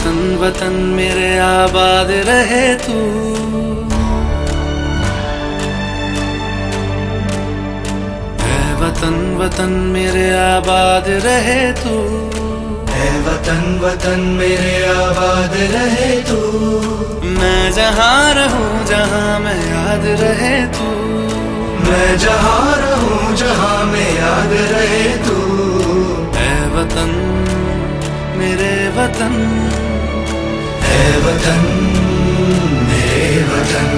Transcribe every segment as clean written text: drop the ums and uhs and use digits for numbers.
वतन वतन मेरे आबाद रहे तू। ऐ वतन वतन मेरे आबाद रहे तू। ऐ वतन वतन मेरे आबाद रहे तू। मैं जहाँ रहूं जहाँ मैं याद रहे तू। मैं जहाँ रहूं जहाँ मैं याद रहे तू। ऐ वतन मेरे वतन, ऐ वतन मेरे वतन।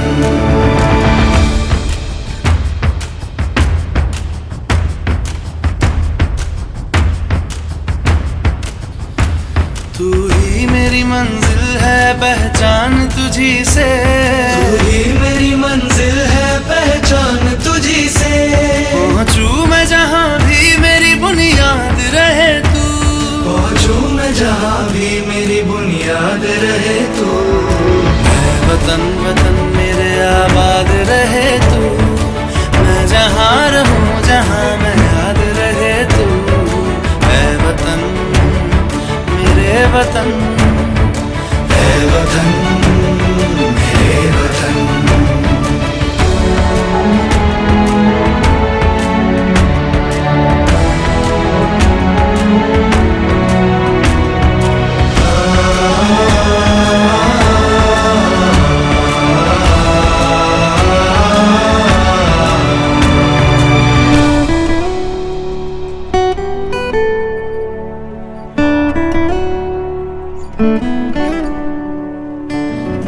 तू ही मेरी मंजिल है पहचान तुझी से। तू ही मेरी मंजिल है पहचान तुझी से। पहुंचूं मैं जहाँ भी मेरी बुनियाद रहे तू। पहुंचूं मैं जहाँ भी मेरी बुनियाद रहे तू। ऐ वतन वतन मेरे आबाद रहे तू। मैं जहाँ रहूं जहाँ मैं याद रहे तू। ऐ वतन मेरे वतन, ऐ वतन मेरे वतन।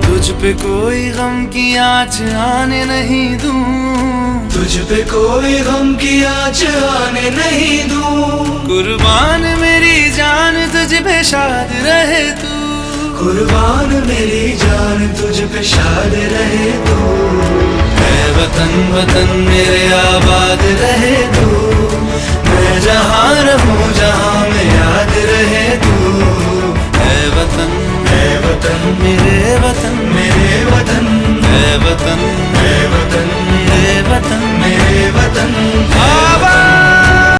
तुझ पे कोई गम की आँच आने नहीं दूं। तुझ पे कोई गम की आँच आने नहीं दूं। कुर्बान मेरी जान तुझ पे शाद रहे तू। कुर्बान मेरी जान तुझ पे शाद रहे तू। ऐ वतन वतन मेरे आबाद रहे तू। मैं जहाँ